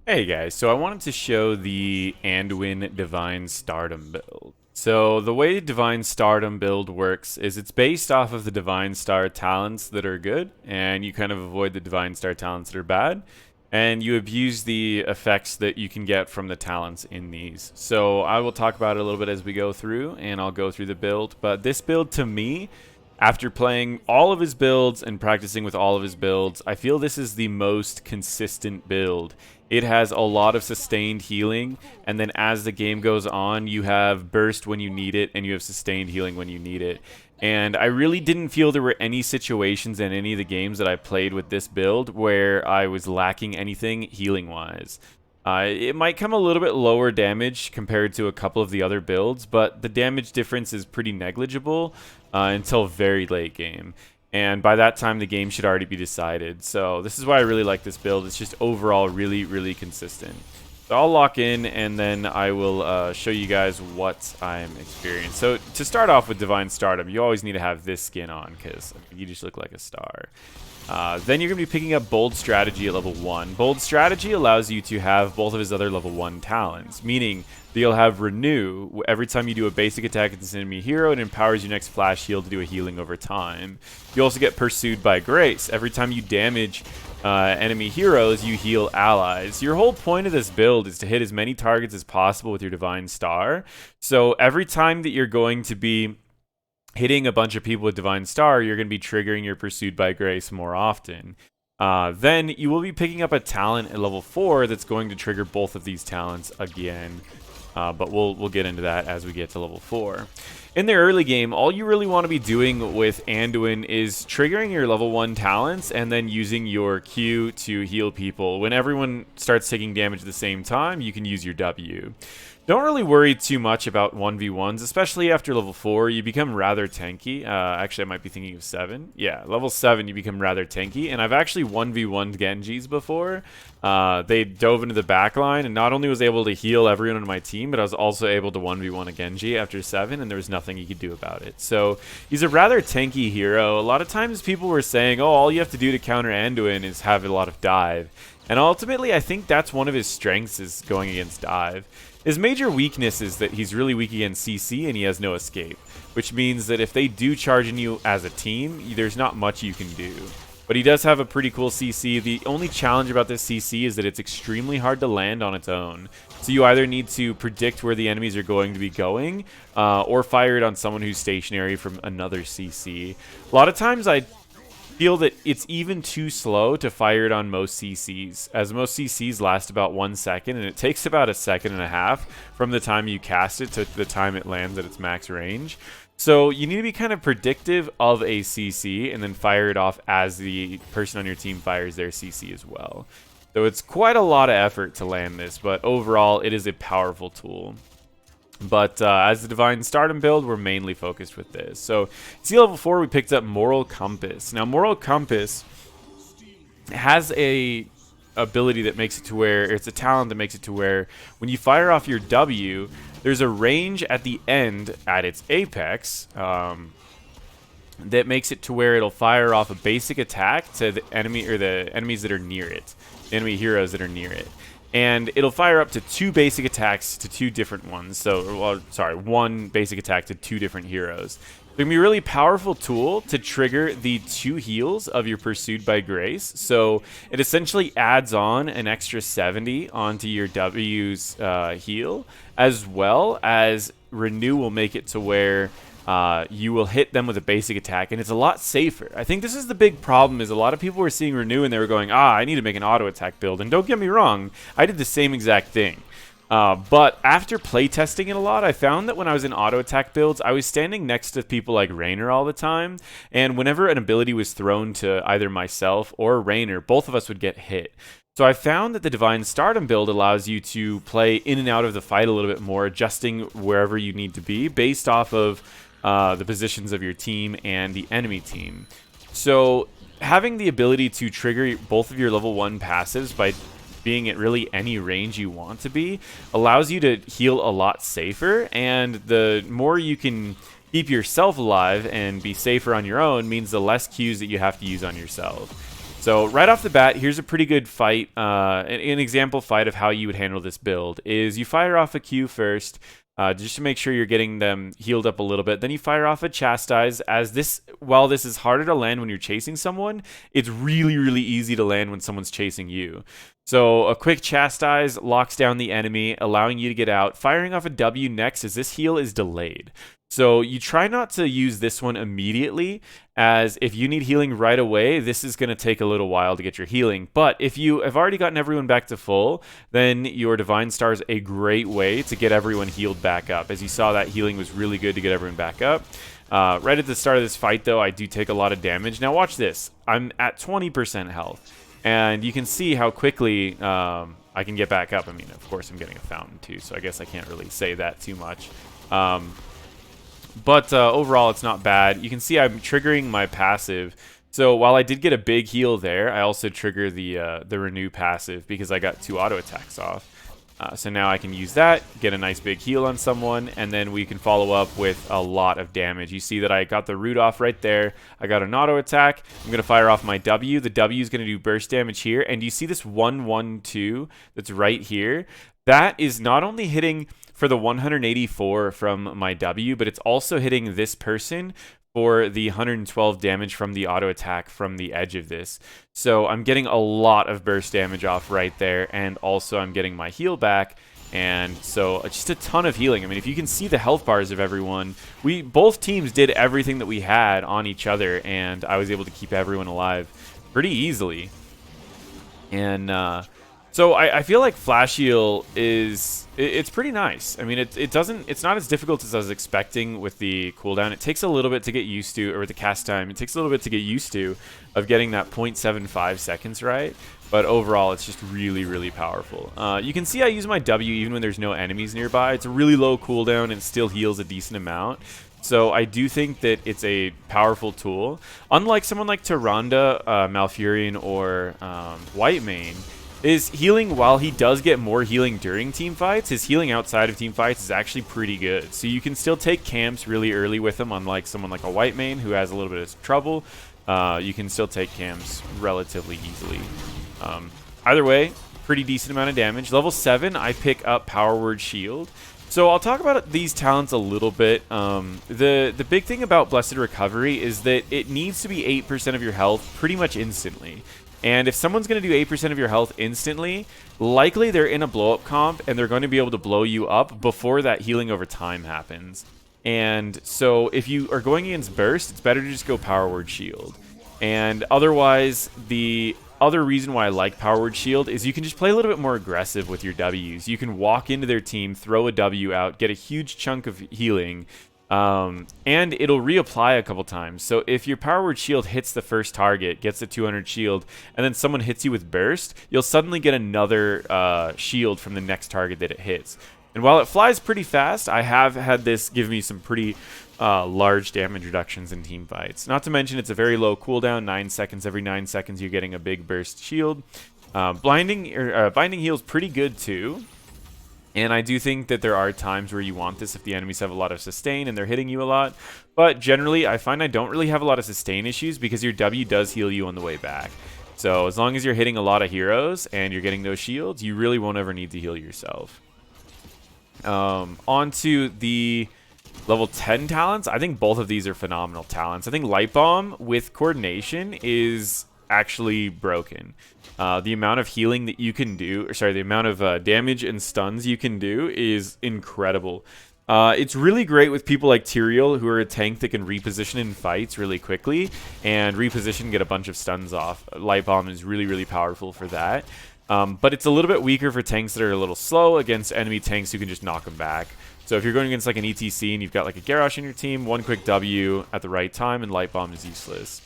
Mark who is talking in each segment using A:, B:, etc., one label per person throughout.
A: Hey guys, so I wanted to show the Anduin Divine Stardom build. So the way Divine Stardom build works is it's based off of the Divine Star talents that are good, and you kind of avoid the Divine Star talents that are bad, and you abuse the effects that you can get from the talents in these. So I will talk about it a little bit as we go through, and I'll go through the build, but this build to me, after playing all of his builds and practicing with all of his builds, I feel this is the most consistent build. It has a lot of sustained healing, and then as the game goes on, you have burst when you need it, and you have sustained healing when you need it. And I really didn't feel there were any situations in any of the games that I played with this build where I was lacking anything healing-wise. It might come a little bit lower damage compared to a couple of the other builds, but the damage difference is pretty negligible until very late game. And by that time, the game should already be decided. So this is why I really like this build. It's just overall really, really consistent. So I'll lock in, and then I will show you guys what I'm experiencing. So to start off with Divine Stardom, you always need to have this skin on because you just look like a star. Then you're going to be picking up Bold Strategy at level 1. Bold Strategy allows you to have both of his other level 1 talents, meaning that you'll have Renew. Every time you do a basic attack against an enemy hero, it empowers your next flash heal to do a healing over time. You also get Pursued by Grace. Every time you damage enemy heroes, you heal allies. Your whole point of this build is to hit as many targets as possible with your Divine Star. So every time that you're going to be hitting a bunch of people with Divine Star, you're going to be triggering your Pursued by Grace more often. Then you will be picking up a talent at level 4 that's going to trigger both of these talents again. But we'll get into that as we get to level 4. In the early game, all you really want to be doing with Anduin is triggering your level 1 talents and then using your Q to heal people. When everyone starts taking damage at the same time, you can use your W. Don't really worry too much about 1v1s, especially after level 4. You become rather tanky. Actually, I might be thinking of 7. Yeah, level 7, you become rather tanky. And I've actually 1v1'd Genjis before. They dove into the backline, and not only was I able to heal everyone on my team, but I was also able to 1v1 a Genji after 7, and there was nothing you could do about it. So he's a rather tanky hero. A lot of times people were saying, oh, all you have to do to counter Anduin is have a lot of dive. And ultimately, I think that's one of his strengths, is going against dive. His major weakness is that he's really weak against CC and he has no escape, which means that if they do charge in you as a team, there's not much you can do. But he does have a pretty cool CC. The only challenge about this CC is that it's extremely hard to land on its own. So you either need to predict where the enemies are going to be going, or fire it on someone who's stationary from another CC. A lot of times I feel that it's even too slow to fire it on most CCs, as most CCs last about 1 second, and it takes about 1.5 seconds from the time you cast it to the time it lands at its max range. So you need to be kind of predictive of a CC and then fire it off as the person on your team fires their CC as well. So it's quite a lot of effort to land this, but overall it is a powerful tool. But as the Divine Stardom build, we're mainly focused with this. So, see level 4, we picked up Moral Compass. Now, Moral Compass has a ability that makes it to where, it's a talent that makes it to where when you fire off your W, there's a range at the end, at its apex, that makes it to where it'll fire off a basic attack to the enemy, or the enemies that are near it, the enemy heroes that are near it. And it'll fire up to 2 basic attacks to 2 different ones. So, well, sorry, 1 basic attack to 2 different heroes. It can be a really powerful tool to trigger the 2 heals of your Pursued by Grace. So it essentially adds on an extra 70 onto your W's heal, as well as Renew will make it to where you will hit them with a basic attack, and it's a lot safer. I think this is the big problem, is a lot of people were seeing Renew and they were going, I need to make an auto attack build. And don't get me wrong, I did the same exact thing. But after playtesting it a lot, I found that when I was in auto attack builds, I was standing next to people like Raynor all the time, and whenever an ability was thrown to either myself or Raynor, both of us would get hit. So I found that the Divine Stardom build allows you to play in and out of the fight a little bit more, adjusting wherever you need to be based off of the positions of your team and the enemy team. So having the ability to trigger both of your level 1 passives by being at really any range you want to be allows you to heal a lot safer, and the more you can keep yourself alive and be safer on your own means the less Qs that you have to use on yourself. So right off the bat, here's a pretty good fight. An example fight of how you would handle this build is you fire off a Q first, just to make sure you're getting them healed up a little bit. Then you fire off a Chastise, as this, while this is harder to land when you're chasing someone, it's really, really easy to land when someone's chasing you. So a quick Chastise locks down the enemy, allowing you to get out. Firing off a W next, as this heal is delayed. So you try not to use this one immediately, as if you need healing right away, this is going to take a little while to get your healing. But if you have already gotten everyone back to full, then your Divine Star is a great way to get everyone healed back up. As you saw, that healing was really good to get everyone back up. Right at the start of this fight, though, I do take a lot of damage. Now watch this. I'm at 20% health, and you can see how quickly I can get back up. I mean, of course, I'm getting a fountain too, so I guess I can't really say that too much. But overall, it's not bad. You can see I'm triggering my passive. So while I did get a big heal there, I also trigger the renew passive because I got 2 auto attacks off. So now I can use that, get a nice big heal on someone, and then we can follow up with a lot of damage. You see that I got the root off right there. I got an auto attack. I'm going to fire off my W. The W is going to do burst damage here. And you see this 112 that's right here? That is not only hitting for the 184 from my W, but it's also hitting this person for the 112 damage from the auto attack from the edge of this. So I'm getting a lot of burst damage off right there, and also I'm getting my heal back, and so just a ton of healing. I mean, if you can see the health bars of everyone, both teams did everything that we had on each other, and I was able to keep everyone alive pretty easily. And so I feel like Flash Heal it's pretty nice. I mean, it's not as difficult as I was expecting with the cooldown. It takes a little bit to get used to, or with the cast time, it takes a little bit to get used to of getting that 0.75 seconds right. But overall, it's just really, really powerful. You can see I use my W even when there's no enemies nearby. It's a really low cooldown and it still heals a decent amount. So I do think that it's a powerful tool. Unlike someone like Tyrande, Malfurion, or Whitemane, is healing, while he does get more healing during team fights, his healing outside of team fights is actually pretty good. So you can still take camps really early with him, unlike someone like a Whitemane who has a little bit of trouble. You can still take camps relatively easily. Either way, pretty decent amount of damage. Level 7, I pick up Power Word Shield. So I'll talk about these talents a little bit. The big thing about Blessed Recovery is that it needs to be 8% of your health pretty much instantly. And if someone's going to do 8% of your health instantly, likely they're in a blow-up comp, and they're going to be able to blow you up before that healing over time happens. And so if you are going against Burst, it's better to just go Power Word Shield. And otherwise, the other reason why I like Power Word Shield is you can just play a little bit more aggressive with your Ws. You can walk into their team, throw a W out, get a huge chunk of healing, and it'll reapply a couple times. So if your Power Word Shield hits the first target, gets a 200 shield, and then someone hits you with Burst, you'll suddenly get another shield from the next target that it hits. And while it flies pretty fast, I have had this give me some pretty large damage reductions in team fights. Not to mention it's a very low cooldown, 9 seconds. Every 9 seconds you're getting a big burst shield. Binding heal's pretty good too. And I do think that there are times where you want this if the enemies have a lot of sustain and they're hitting you a lot. But generally, I find I don't really have a lot of sustain issues because your W does heal you on the way back. So as long as you're hitting a lot of heroes and you're getting those shields, you really won't ever need to heal yourself. On to the level 10 talents. I think both of these are phenomenal talents. I think Light Bomb with coordination is actually broken. The amount of healing that you can do, the amount of damage and stuns you can do is incredible. It's really great with people like Tyrael, who are a tank that can reposition in fights really quickly and reposition, get a bunch of stuns off. Light Bomb is really, really powerful for that. But it's a little bit weaker for tanks that are a little slow against enemy tanks who can just knock them back. So if you're going against like an ETC and you've got like a Garrosh in your team, one quick W at the right time and Light Bomb is useless.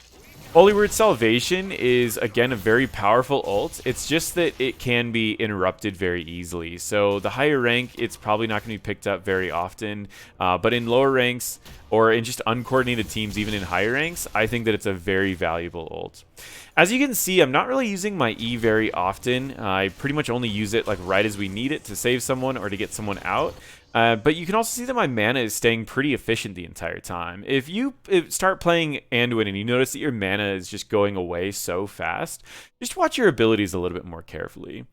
A: Holy Word Salvation is, again, a very powerful ult. It's just that it can be interrupted very easily. So the higher rank, it's probably not going to be picked up very often. But in lower ranks or in just uncoordinated teams, even in higher ranks, I think that it's a very valuable ult. As you can see, I'm not really using my E very often. I pretty much only use it like right as we need it to save someone or to get someone out. But you can also see that my mana is staying pretty efficient the entire time. If you start playing Anduin and you notice that your mana is just going away so fast, just watch your abilities a little bit more carefully.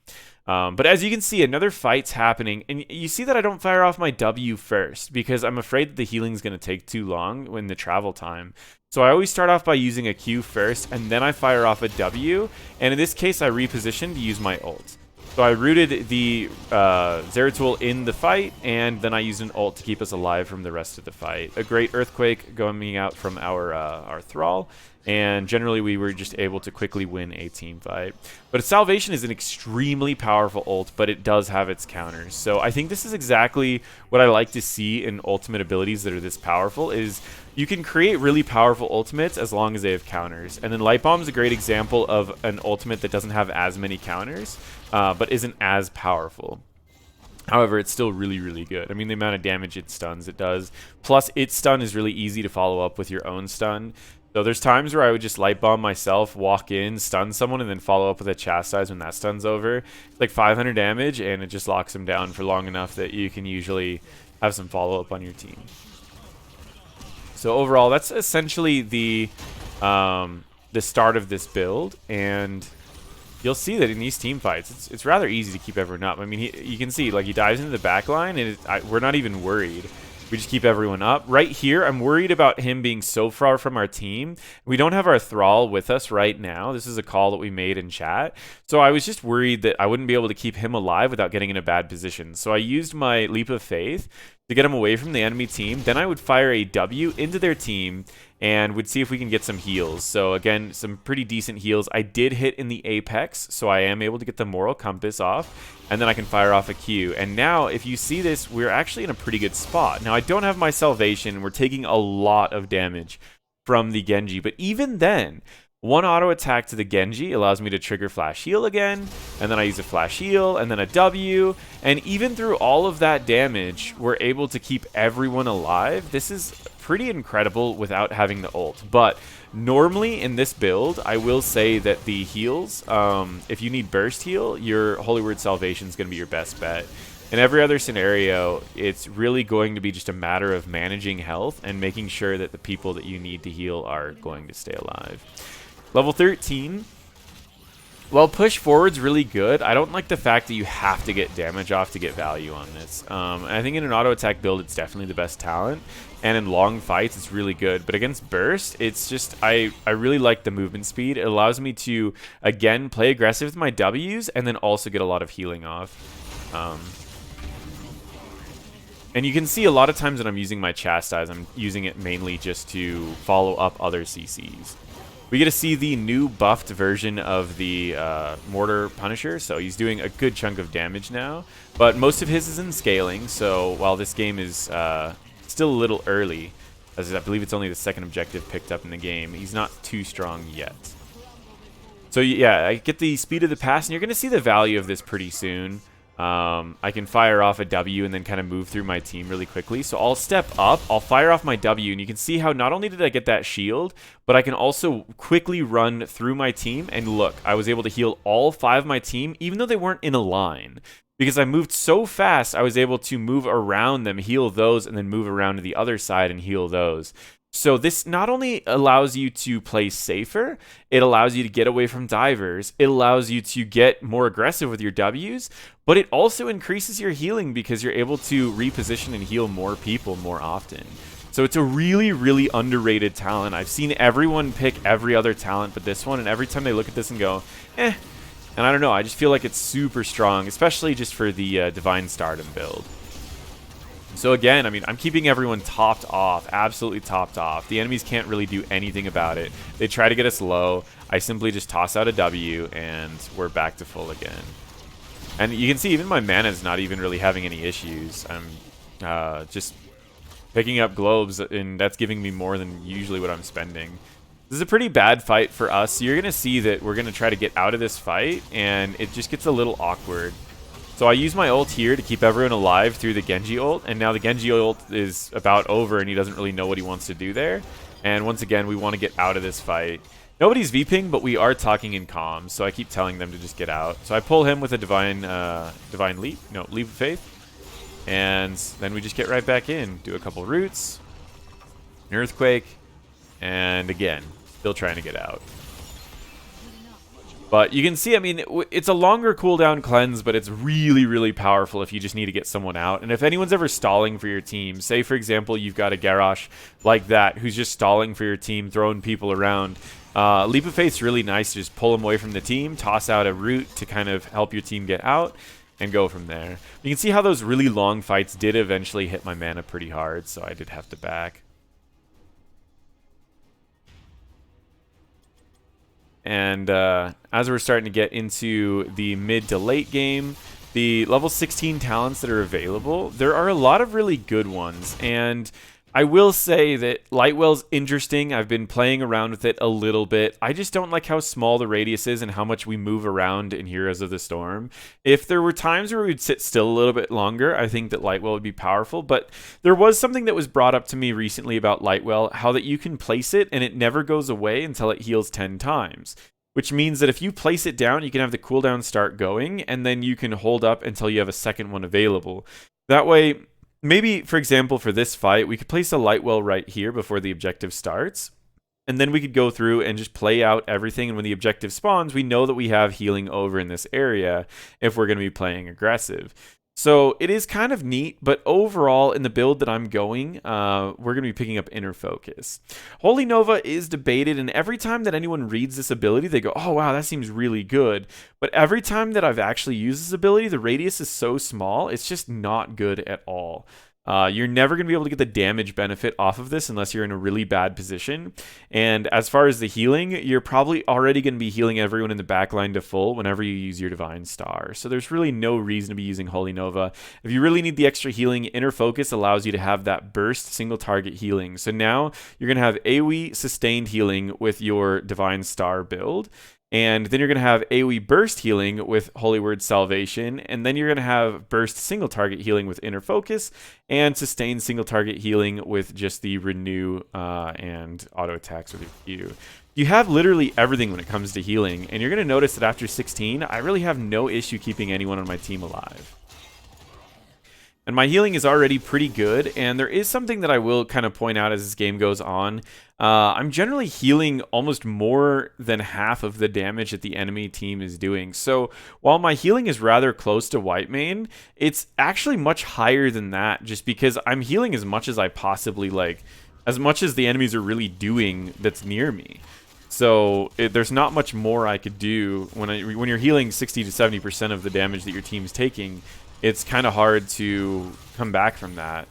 A: But as you can see, another fight's happening, and you see that I don't fire off my W first because I'm afraid that the healing's going to take too long in the travel time. So I always start off by using a Q first, and then I fire off a W, and in this case I reposition to use my ult. So I rooted the Zeratul in the fight, and then I used an ult to keep us alive from the rest of the fight. A great Earthquake going out from our Thrall, and generally we were just able to quickly win a team fight. But Salvation is an extremely powerful ult, but it does have its counters. So I think this is exactly what I like to see in ultimate abilities that are this powerful, is you can create really powerful ultimates as long as they have counters. And then Light Bomb is a great example of an ultimate that doesn't have as many counters, but isn't as powerful. However, it's still really, really good. I mean, the amount of damage it stuns, it does. Plus, its stun is really easy to follow up with your own stun. So there's times where I would just Light Bomb myself, walk in, stun someone, and then follow up with a Chastise when that stun's over. It's like 500 damage, and it just locks them down for long enough that you can usually have some follow-up on your team. So overall, that's essentially the start of this build, and you'll see that in these team fights, it's rather easy to keep everyone up. I mean, you can see, like, he dives into the back line, and we're not even worried. We just keep everyone up. Right here, I'm worried about him being so far from our team. We don't have our Thrall with us right now. This is a call that we made in chat. So I was just worried that I wouldn't be able to keep him alive without getting in a bad position. So I used my Leap of Faith to get him away from the enemy team. Then I would fire a W into their team and would see if we can get some heals. So again, some pretty decent heals. I did hit in the apex, so I am able to get the Moral Compass off, and then I can fire off a Q. And now, if you see this, we're actually in a pretty good spot. Now, I don't have my Salvation. We're taking a lot of damage from the Genji, but even then, one auto attack to the Genji allows me to trigger Flash Heal again, and then I use a Flash Heal, and then a W, and even through all of that damage, we're able to keep everyone alive. This is pretty incredible without having the ult. But normally in this build, I will say that the heals, if you need burst heal, your Holy Word Salvation is going to be your best bet. In every other scenario, it's really going to be just a matter of managing health and making sure that the people that you need to heal are going to stay alive. Level 13. While push forward's really good, I don't like the fact that you have to get damage off to get value on this. I think in an auto attack build, it's definitely the best talent, and in long fights, it's really good. But against burst, it's just I really like the movement speed. It allows me to again play aggressive with my W's and then also get a lot of healing off. And you can see a lot of times when I'm using my Chastise, I'm using it mainly just to follow up other CCs. We get to see the new buffed version of the Mortar Punisher, so he's doing a good chunk of damage now. But most of his is in scaling, so while this game is still a little early, as I believe it's only the second objective picked up in the game, he's not too strong yet. So yeah, I get the speed of the pass, and you're going to see the value of this pretty soon. I can fire off a W and then kind of move through my team really quickly. So I'll step up, I'll fire off my W, and you can see how not only did I get that shield, but I can also quickly run through my team. And look, I was able to heal all 5 of my team, even though they weren't in a line. Because I moved so fast, I was able to move around them, heal those, and then move around to the other side and heal those. So this not only allows you to play safer, it allows you to get away from divers, it allows you to get more aggressive with your Ws, but it also increases your healing because you're able to reposition and heal more people more often. So it's a really, really underrated talent. I've seen everyone pick every other talent but this one, and every time they look at this and go, eh. And I don't know, I just feel like it's super strong, especially just for the Divine Stardom build. So again, I mean, I'm keeping everyone topped off, absolutely topped off. The enemies can't really do anything about it. They try to get us low. I simply just toss out a W, and we're back to full again. And you can see even my mana is not even really having any issues. I'm just picking up globes, and that's giving me more than usually what I'm spending. This is a pretty bad fight for us. So you're going to see that we're going to try to get out of this fight, and it just gets a little awkward. So I use my ult here to keep everyone alive through the Genji ult, and now the Genji ult is about over, and he doesn't really know what he wants to do there. And once again, we want to get out of this fight. Nobody's VPing, but we are talking in comms, so I keep telling them to just get out. So I pull him with a divine leap, no, leap of faith, and then we just get right back in. Do a couple roots, an earthquake, and again, still trying to get out. But you can see, I mean, it's a longer cooldown cleanse, but it's really, really powerful if you just need to get someone out. And if anyone's ever stalling for your team, say, for example, you've got a Garrosh like that who's just stalling for your team, throwing people around, Leap of Faith's really nice to just pull them away from the team, toss out a root to kind of help your team get out, and go from there. You can see how those really long fights did eventually hit my mana pretty hard, so I did have to back. And as we're starting to get into the mid to late game, the level 16 talents that are available, there are a lot of really good ones. And I will say that Lightwell's interesting. I've been playing around with it a little bit. I just don't like how small the radius is and how much we move around in Heroes of the Storm. If there were times where we would sit still a little bit longer, I think that Lightwell would be powerful. But there was something that was brought up to me recently about Lightwell, how that you can place it and it never goes away until it heals 10 times. Which means that if you place it down, you can have the cooldown start going, and then you can hold up until you have a second one available. That way, maybe, for example, for this fight, we could place a Lightwell right here before the objective starts. And then we could go through and just play out everything. And when the objective spawns, we know that we have healing over in this area if we're going to be playing aggressive. So it is kind of neat, but overall in the build that I'm going, we're going to be picking up Inner Focus. Holy Nova is debated, and every time that anyone reads this ability, they go, oh wow, that seems really good. But every time that I've actually used this ability, the radius is so small, it's just not good at all. You're never going to be able to get the damage benefit off of this unless you're in a really bad position. And as far as the healing, you're probably already going to be healing everyone in the backline to full whenever you use your Divine Star. So there's really no reason to be using Holy Nova. If you really need the extra healing, Inner Focus allows you to have that burst single target healing. So now you're going to have AoE sustained healing with your Divine Star build. And then you're going to have AoE burst healing with Holy Word Salvation. And then you're going to have burst single target healing with Inner Focus. And sustained single target healing with just the Renew and auto attacks with your Q. You have literally everything when it comes to healing. And you're going to notice that after 16, I really have no issue keeping anyone on my team alive. And my healing is already pretty good, and there is something that I will kind of point out as this game goes on. I'm generally healing almost more than half of the damage that the enemy team is doing. So while my healing is rather close to white main, it's actually much higher than that just because I'm healing as much as I possibly like, as much as the enemies are really doing that's near me. So there's not much more I could do when you're healing 60 to 70% of the damage that your team's taking. It's kind of hard to come back from that.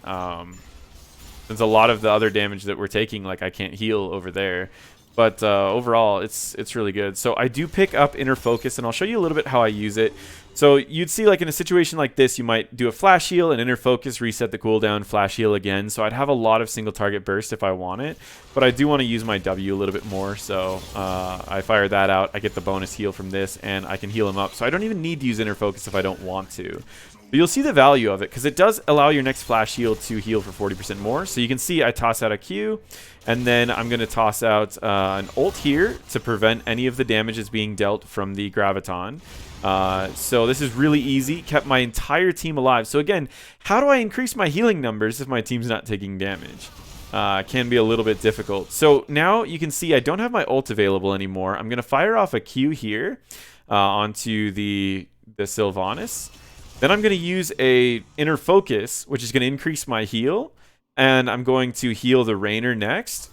A: There's a lot of the other damage that we're taking, like I can't heal over there. But overall, it's really good. So I do pick up Inner Focus, and I'll show you a little bit how I use it. So you'd see, like in a situation like this, you might do a Flash Heal, and Inner Focus, reset the cooldown, Flash Heal again. So I'd have a lot of single target burst if I want it. But I do want to use my W a little bit more, so I fire that out. I get the bonus heal from this, and I can heal him up. So I don't even need to use Inner Focus if I don't want to. But you'll see the value of it, because it does allow your next Flash Heal to heal for 40% more. So you can see I toss out a Q, and then I'm going to toss out an ult here to prevent any of the damage that's being dealt from the Graviton. So this is really easy, kept my entire team alive. So again, how do I increase my healing numbers if my team's not taking damage? Can be a little bit difficult. So now you can see I don't have my ult available anymore. I'm going to fire off a Q here onto the Sylvanas. Then I'm going to use a Inner Focus, which is going to increase my heal. And I'm going to heal the Rainer next.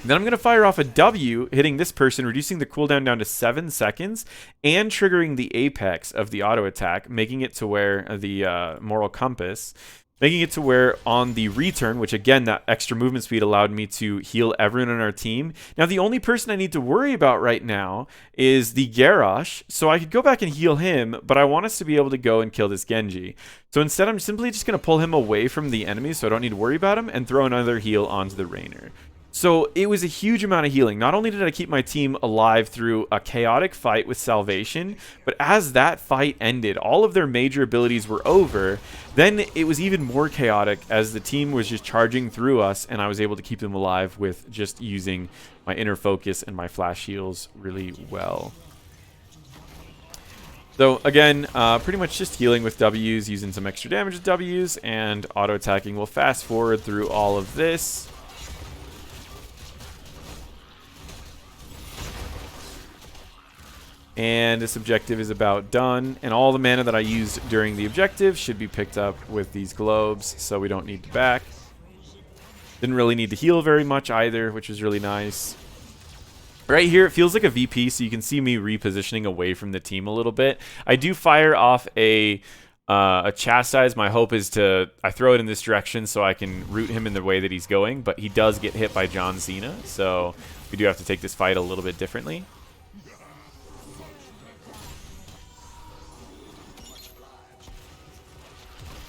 A: Then I'm going to fire off a W, hitting this person, reducing the cooldown down to 7 seconds, and triggering the apex of the auto attack, making it to where the Moral Compass, making it to where on the return, which again, that extra movement speed allowed me to heal everyone on our team. Now, the only person I need to worry about right now is the Garrosh, so I could go back and heal him, but I want us to be able to go and kill this Genji. So instead, I'm simply just going to pull him away from the enemy, so I don't need to worry about him, and throw another heal onto the Rainer. So it was a huge amount of healing. Not only did I keep my team alive through a chaotic fight with Salvation, but as that fight ended, all of their major abilities were over. Then it was even more chaotic as the team was just charging through us, and I was able to keep them alive with just using my inner focus and my flash heals really well. So again, pretty much just healing with W's, using some extra damage with W's, and auto-attacking. We'll fast forward through all of this. And this objective is about done. And all the mana that I used during the objective should be picked up with these globes, so we don't need to back. Didn't really need to heal very much either, which was really nice. Right here, it feels like a VP, so you can see me repositioning away from the team a little bit. I do fire off a chastise. My hope is I throw it in this direction so I can root him in the way that he's going, but he does get hit by John Cena, so we do have to take this fight a little bit differently.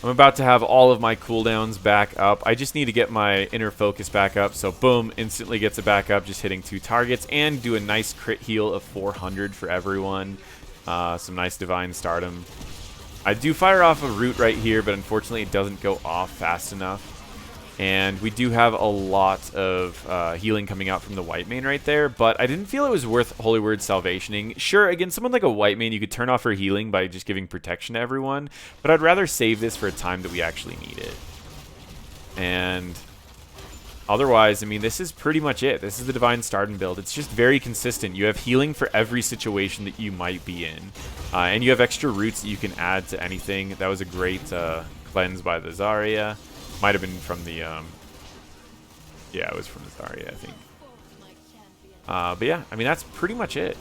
A: I'm about to have all of my cooldowns back up. I just need to get my inner focus back up. So boom, instantly gets it back up, just hitting 2 targets, and do a nice crit heal of 400 for everyone. Some nice divine stardom. I do fire off a root right here, but unfortunately it doesn't go off fast enough. And we do have a lot of healing coming out from the white main right there, but I didn't feel it was worth Holy Word Salvationing. Sure, against someone like a white main, you could turn off her healing by just giving protection to everyone, but I'd rather save this for a time that we actually need it. And otherwise, I mean, this is pretty much it. This is the Divine Stardom build. It's just very consistent. You have healing for every situation that you might be in. And you have extra roots that you can add to anything. That was a great cleanse by the Zarya. Might have been from the, yeah, it was from the Zarya, I think. But yeah, I mean, that's pretty much it.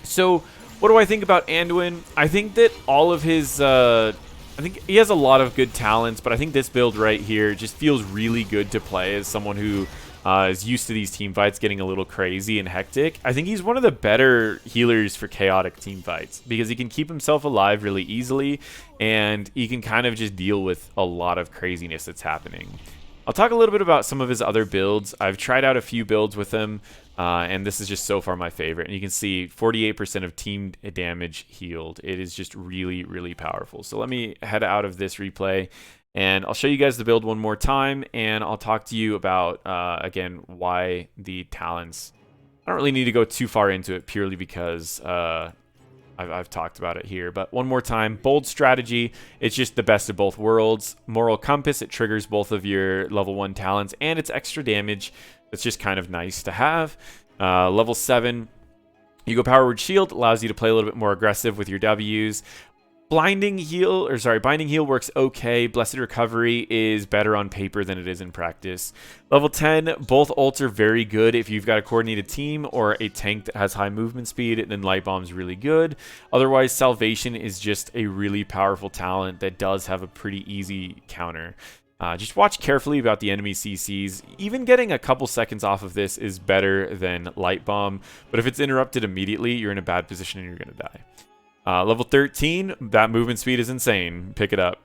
A: So, what do I think about Anduin? I think that all of his, I think he has a lot of good talents, but I think this build right here just feels really good to play as someone who is used to these team fights getting a little crazy and hectic. I think he's one of the better healers for chaotic team fights because he can keep himself alive really easily, and he can kind of just deal with a lot of craziness that's happening. I'll talk a little bit about some of his other builds. I've tried out a few builds with him, and this is just so far my favorite. And you can see 48% of team damage healed. It is just really, really powerful. So let me head out of this replay, and I'll show you guys the build one more time, and I'll talk to you about, again, why the talents. I don't really need to go too far into it purely because I've talked about it here. But one more time, bold strategy, it's just the best of both worlds. Moral compass, it triggers both of your level 1 talents, and it's extra damage. It's just kind of nice to have. Level 7, you go Power Word Shield, allows you to play a little bit more aggressive with your W's. Binding Heal works okay. Blessed Recovery is better on paper than it is in practice. Level 10, both ults are very good if you've got a coordinated team or a tank that has high movement speed, then Light Bomb's really good. Otherwise, Salvation is just a really powerful talent that does have a pretty easy counter. Just watch carefully about the enemy CCs. Even getting a couple seconds off of this is better than Light Bomb, but if it's interrupted immediately, you're in a bad position and you're going to die. Level 13, that movement speed is insane. Pick it up.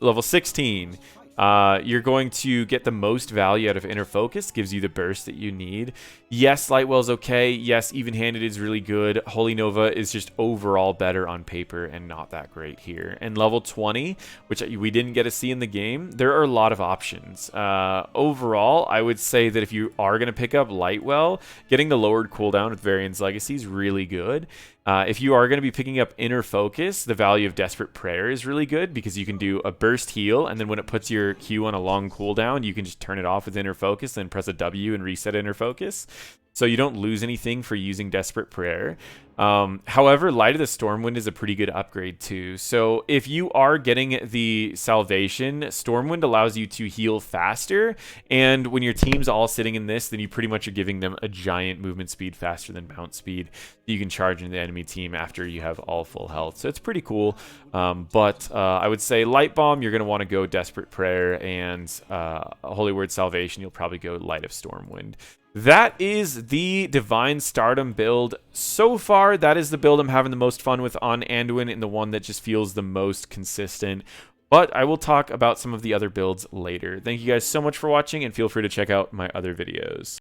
A: Level 16, you're going to get the most value out of Inner Focus. Gives you the burst that you need. Yes, Lightwell's okay. Yes, Even-Handed is really good. Holy Nova is just overall better on paper and not that great here. And level 20, which we didn't get to see in the game, there are a lot of options. Overall, I would say that if you are going to pick up Lightwell, getting the lowered cooldown with Varian's Legacy is really good. If you are going to be picking up Inner Focus, the value of Desperate Prayer is really good because you can do a burst heal, and then when it puts your Q on a long cooldown, you can just turn it off with Inner Focus, then press a W and reset Inner Focus. So you don't lose anything for using Desperate Prayer. However, Light of the Stormwind is a pretty good upgrade too. So if you are getting the Salvation, Stormwind allows you to heal faster. And when your team's all sitting in this, then you pretty much are giving them a giant movement speed faster than bounce speed. You can charge into the enemy team after you have all full health. So it's pretty cool. But I would say Light Bomb, you're going to want to go Desperate Prayer, and Holy Word Salvation, you'll probably go Light of Stormwind. That is the Divine Stardom build. So far, that is the build I'm having the most fun with on Anduin, and the one that just feels the most consistent. But I will talk about some of the other builds later. Thank you guys so much for watching, and feel free to check out my other videos.